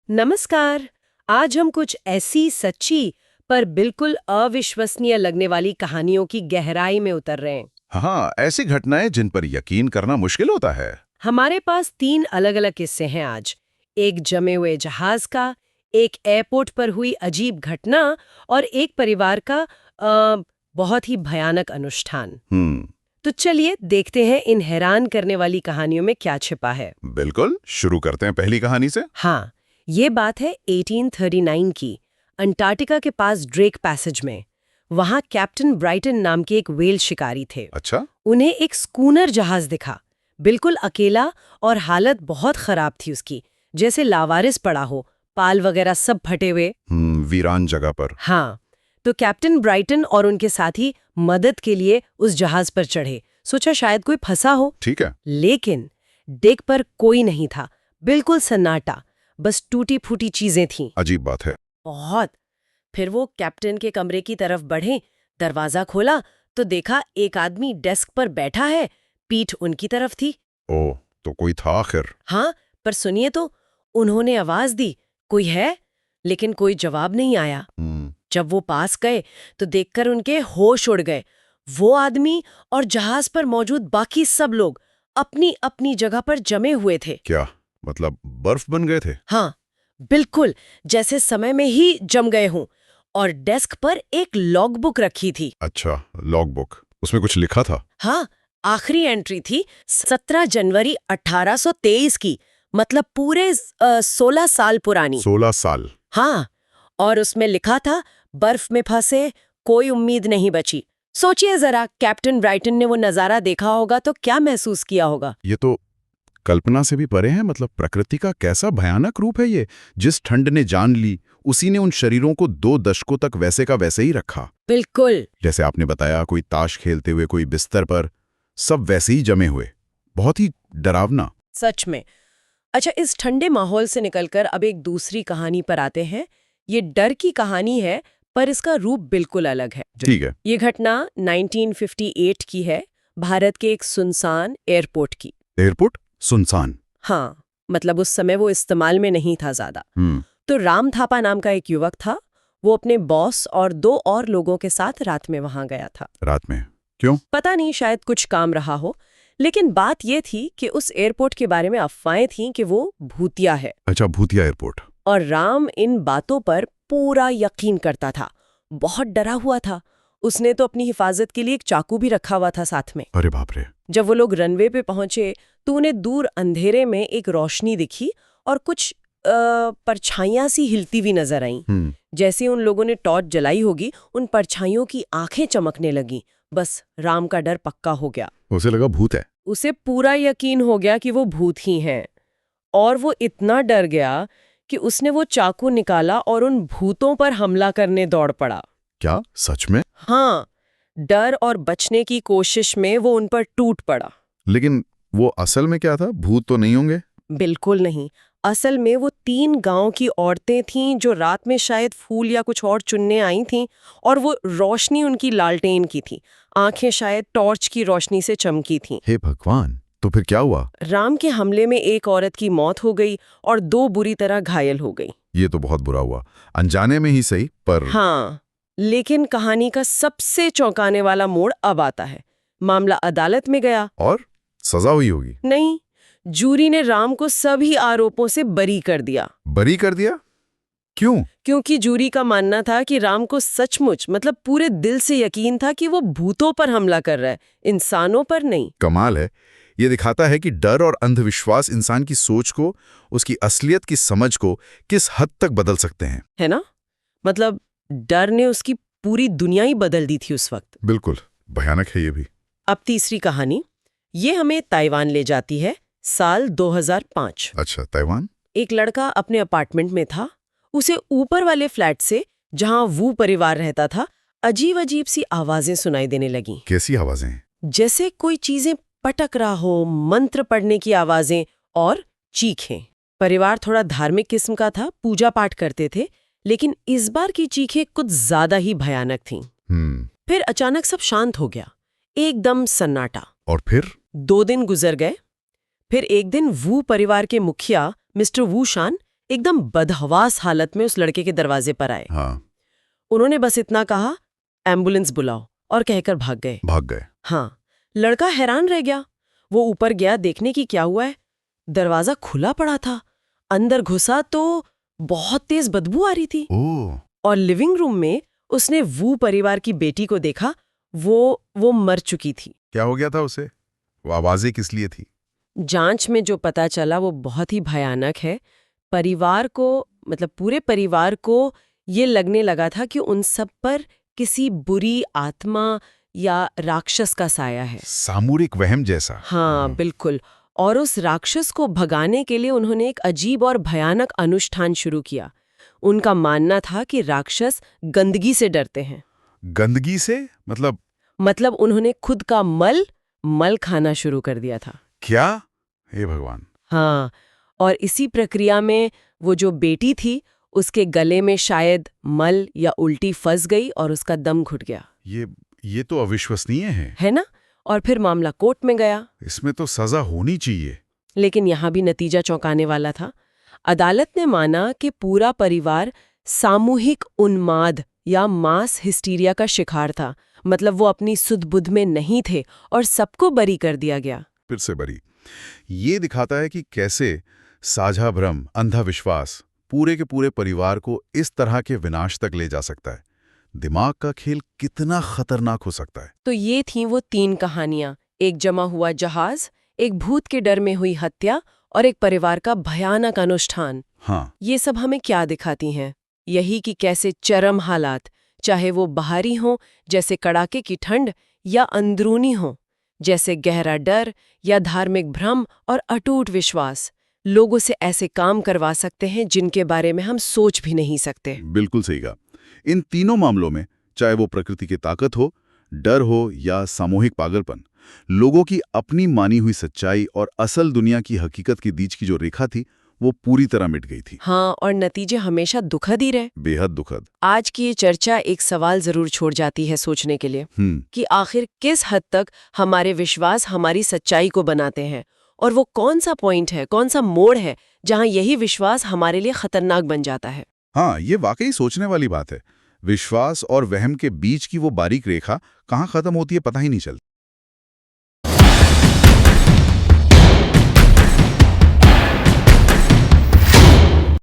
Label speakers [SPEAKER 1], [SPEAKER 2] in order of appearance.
[SPEAKER 1] नमस्कार। आज हम कुछ ऐसी सच्ची पर बिल्कुल अविश्वसनीय लगने वाली कहानियों की गहराई में उतर रहे हैं।
[SPEAKER 2] हाँ, ऐसी घटनाएं जिन पर यकीन करना मुश्किल होता है।
[SPEAKER 1] हमारे पास 3 अलग-अलग किस्से हैं आज। एक जमे हुए जहाज का, एक एयरपोर्ट पर हुई अजीब घटना और एक परिवार का बहुत ही भयानक अनुष्ठान। तो चलिए देखते हैं इन हैरान करने वाली कहानियों में क्या छिपा है।
[SPEAKER 2] बिल्कुल, शुरू करते हैं पहली कहानी से।
[SPEAKER 1] हाँ, ये बात है 1839 की, अंटार्कटिका के पास ड्रेक पैसेज में। वहाँ कैप्टन ब्राइटन नाम के एक व्हेल शिकारी थे।
[SPEAKER 2] अच्छा।
[SPEAKER 1] उन्हें एक स्कूनर जहाज दिखा, बिल्कुल अकेला, और हालत बहुत खराब थी उसकी, जैसे लावारिस पड़ा हो, पाल वगैरह सब फटे हुए।
[SPEAKER 2] वीरान जगह पर।
[SPEAKER 1] हाँ, तो कैप्टन ब्राइटन और उनके साथी मदद के लिए उस जहाज पर चढ़े। सोचा शायद कोई फंसा हो।
[SPEAKER 2] ठीक है।
[SPEAKER 1] लेकिन डेक पर कोई नहीं था, बिल्कुल सन्नाटा, बस टूटी फूटी चीजें थीं।
[SPEAKER 2] अजीब बात है।
[SPEAKER 1] बहुत। फिर वो कैप्टन के कमरे की तरफ बढ़े, दरवाजा खोला तो देखा एक आदमी डेस्क पर बैठा है, पीठ उनकी तरफ थी।
[SPEAKER 2] ओह, तो कोई था आखिर?
[SPEAKER 1] हाँ, पर सुनिए तो, उन्होंने आवाज दी, कोई है? लेकिन कोई जवाब नहीं आया। जब वो पास गए तो देखकर उनके होश उड़ गए। वो आदमी और जहाज पर मौजूद बाकी सब लोग अपनी अपनी जगह पर जमे हुए थे।
[SPEAKER 2] क्या मतलब बर्फ बन गए थे?
[SPEAKER 1] हाँ, बिल्कुल, जैसे समय में ही जम गए हों। और डेस्क पर एक लॉग बुक रखी थी।
[SPEAKER 2] अच्छा, लॉग बुक। उसमें कुछ लिखा था?
[SPEAKER 1] हाँ, आखिरी एंट्री थी 17 जनवरी 1823 की, मतलब पूरे 16 साल पुरानी।
[SPEAKER 2] 16 साल?
[SPEAKER 1] हाँ, और उसमें लिखा था, बर्फ में फंसे, कोई उम्मीद नहीं बची। सोचिए जरा, कैप्टन ब्राइटन ने वो नजारा देखा होगा तो क्या महसूस किया होगा।
[SPEAKER 2] ये तो कल्पना से भी परे है। मतलब प्रकृति का कैसा भयानक रूप है ये। जिस ठंड ने जान ली, उसी ने उन शरीरों को 2 दशकों तक वैसे का वैसे ही रखा।
[SPEAKER 1] बिल्कुल।
[SPEAKER 2] जैसे आपने बताया, कोई ताश खेलते हुए, कोई बिस्तर पर, सब वैसे ही जमे हुए। बहुत ही डरावना।
[SPEAKER 1] सच में। अच्छा, इस ठंडे माहौल से निकलकर अब एक दूसरी कहानी पर आते हैं। ये डर की कहानी है, पर इसका रूप बिल्कुल अलग है।
[SPEAKER 2] ठीक है।
[SPEAKER 1] ये घटना 1958 की है, भारत के एक सुनसान एयरपोर्ट की।
[SPEAKER 2] एयरपोर्ट सुनसान?
[SPEAKER 1] हाँ, मतलब उस समय वो इस्तेमाल में नहीं था ज्यादा। तो राम थापा नाम का एक युवक था। वो अपने बॉस और 2 और लोगों के साथ रात में वहां गया था।
[SPEAKER 2] रात में? क्यों?
[SPEAKER 1] पता नहीं, शायद कुछ काम रहा हो। लेकिन बात ये थी कि उस एयरपोर्ट के बारे में अफवाहें थीं कि वो भूतिया है।
[SPEAKER 2] अच्छा, भूतिया एयरपोर्ट।
[SPEAKER 1] और राम इन बातों पर पूरा यकीन करता था। बहुत डरा हुआ था। उसने तो अपनी हिफाजत के लिए एक चाकू भी रखा हुआ था साथ में।
[SPEAKER 2] अरे बाप रे।
[SPEAKER 1] जब वो लोग रनवे पे पहुंचे तो उन्हें दूर अंधेरे में एक रोशनी दिखी और कुछ परछाइयां सी हिलती हुई नजर आईं। जैसे उन लोगों ने टॉर्च जलाई होगी, उन परछाइयों की आंखें चमकने लगीं। बस राम का डर पक्का हो गया।
[SPEAKER 2] उसे लगा भूत है।
[SPEAKER 1] उसे पूरा यकीन हो गया कि वो भूत ही हैं। और वो इतना डर गया कि उसने वो चाकू निकाला और उन भूतों पर हमला करने दौड़ पड़ा।
[SPEAKER 2] क्या सच में?
[SPEAKER 1] हाँ, डर और बचने की कोशिश में वो उन पर टूट पड़ा।
[SPEAKER 2] लेकिन वो असल में क्या था? भूत तो नहीं होंगे?
[SPEAKER 1] बिल्कुल नहीं। असल में वो 3 गांव की औरतें थीं जो रात में शायद फूल या कुछ और चुनने आई थीं, और वो रोशनी उनकी लालटेन की थी। आंखें शायद टॉर्च की रोशनी से चमकी थीं।
[SPEAKER 2] हे भगवान, तो फिर क्या हुआ?
[SPEAKER 1] राम के हमले में एक औरत की मौत हो गई और 2 बुरी तरह घायल हो गई।
[SPEAKER 2] ये तो बहुत बुरा हुआ, अनजाने में ही सही, पर।
[SPEAKER 1] हाँ, लेकिन कहानी का सबसे चौंकाने वाला मोड़ अब आता है। मामला अदालत में गया।
[SPEAKER 2] और सजा हुई होगी?
[SPEAKER 1] नहीं, जूरी ने राम को सभी आरोपों से बरी कर दिया।
[SPEAKER 2] बरी कर दिया? क्यों?
[SPEAKER 1] क्योंकि जूरी का मानना था कि राम को सचमुच, मतलब पूरे दिल से यकीन था कि वो भूतों पर हमला कर रहा है, इंसानों पर नहीं।
[SPEAKER 2] कमाल है। ये दिखाता है कि डर और अंधविश्वास इंसान की सोच को, उसकी असलियत की समझ को किस हद तक बदल सकते हैं।
[SPEAKER 1] है ना? मतलब डर ने उसकी पूरी दुनिया ही बदल दी थी उस वक्त।
[SPEAKER 2] बिल्कुल, भयानक है ये भी।
[SPEAKER 1] अब तीसरी कहानी, ये हमें ताइवान ले जाती है, साल 2005।
[SPEAKER 2] अच्छा, ताइवान।
[SPEAKER 1] एक लड़का अपने अपार्टमेंट में था। उसे ऊपर वाले फ्लैट से, जहां वो परिवार रहता था, अजीब अजीब सी आवाजें सुनाई देने लगीं।
[SPEAKER 2] कैसी आवाजें?
[SPEAKER 1] जैसे कोई चीजें पटक रहा हो, मंत्र पढ़ने की आवाजें और चीखें। परिवार थोड़ा धार्मिक किस्म का था, पूजा पाठ करते थे, लेकिन इस बार की चीखें कुछ ज्यादा ही भयानक थीं। फिर अचानक सब शांत हो गया, एकदम सन्नाटा।
[SPEAKER 2] और फिर
[SPEAKER 1] 2 दिन गुजर गए। फिर एक दिन वू परिवार के मुखिया मिस्टर वू शान एकदम बदहवास हालत में उस लड़के के दरवाजे पर आए।
[SPEAKER 2] हाँ,
[SPEAKER 1] उन्होंने बस इतना कहा, एम्बुलेंस बुलाओ, और कहकर भाग गए।
[SPEAKER 2] भाग गए।
[SPEAKER 1] हाँ, लड़का हैरान रह गया। वो ऊपर गया देखने की क्या हुआ है। दरवाजा खुला पड़ा था। अंदर घुसा तो बहुत तेज बदबू आ रही थी।
[SPEAKER 2] ओह,
[SPEAKER 1] और लिविंग रूम में उसने वू परिवार की बेटी को देखा। वो मर चुकी थी।
[SPEAKER 2] क्या हो गया था उसे? वो आवाजें किस लिए थी?
[SPEAKER 1] जांच में जो पता चला वो बहुत ही भयानक है। परिवार को, मतलब पूरे परिवार को ये लगने लगा था कि उन सब पर किसी बुरी आत्मा या राक्षस का साया है।
[SPEAKER 2] सामूहिक वहम जैसा।
[SPEAKER 1] हाँ, बिल्कुल। और उस राक्षस को भगाने के लिए उन्होंने एक अजीब और भयानक अनुष्ठान शुरू किया। उनका मानना था कि राक्षस गंदगी से डरते हैं।
[SPEAKER 2] गंदगी से?
[SPEAKER 1] मतलब उन्होंने खुद का मल खाना शुरू कर दिया था।
[SPEAKER 2] क्या? हे भगवान!
[SPEAKER 1] हाँ, और इसी प्रक्रिया में वो जो बेटी थी उसके गले में शायद मल या उल्टी फंस गई और उसका दम घुट गया।
[SPEAKER 2] ये तो अविश्वसनीय है
[SPEAKER 1] ना? और फिर मामला कोर्ट में गया।
[SPEAKER 2] इसमें तो सजा होनी चाहिए।
[SPEAKER 1] लेकिन यहाँ भी नतीजा चौंकाने वाला था। अदालत ने माना कि पूरा परिवार सामूहिक उन्माद या मास हिस्टीरिया का शिकार था। मतलब वो अपनी सुध-बुध में नहीं थे और सबको बरी कर दिया गया।
[SPEAKER 2] फिर से बरी। ये दिखाता है कि कैसे साझा भ्रम, अंधा विश्वास पूरे के पूरे परिवार को इस तरह के विनाश तक ले जा सकता है। दिमाग का खेल कितना खतरनाक हो सकता है।
[SPEAKER 1] तो ये थीं वो 3 कहानियां, एक जमा हुआ जहाज, एक भूत के डर में हुई हत्या और एक परिवार का भयानक अनुष्ठान।
[SPEAKER 2] हाँ,
[SPEAKER 1] ये सब हमें क्या दिखाती हैं? यही कि कैसे चरम हालात, चाहे वो बाहरी हों जैसे कड़ाके की ठंड, या अंदरूनी हों जैसे गहरा डर या धार्मिक भ्रम और अटूट विश्वास, लोगों से ऐसे काम करवा सकते हैं जिनके बारे में हम सोच भी नहीं सकते।
[SPEAKER 2] बिल्कुल सही कहा। इन तीनों मामलों में, चाहे वो प्रकृति की ताकत हो, डर हो या सामूहिक पागलपन, लोगों की अपनी मानी हुई सच्चाई और असल दुनिया की हकीकत के बीच की जो रेखा थी वो पूरी तरह मिट गई थी।
[SPEAKER 1] हाँ, और नतीजे हमेशा दुखद ही रहे।
[SPEAKER 2] बेहद दुखद।
[SPEAKER 1] आज की ये चर्चा एक सवाल जरूर छोड़ जाती है सोचने के लिए, कि आखिर किस हद तक हमारे विश्वास हमारी सच्चाई को बनाते हैं, और वो कौन सा पॉइंट है, कौन सा मोड़ है जहां यही विश्वास हमारे लिए खतरनाक बन जाता है।
[SPEAKER 2] हाँ, ये वाकई सोचने वाली बात है। विश्वास और वहम के बीच की वो बारीक रेखा कहाँ खत्म होती है पता ही नहीं चलता।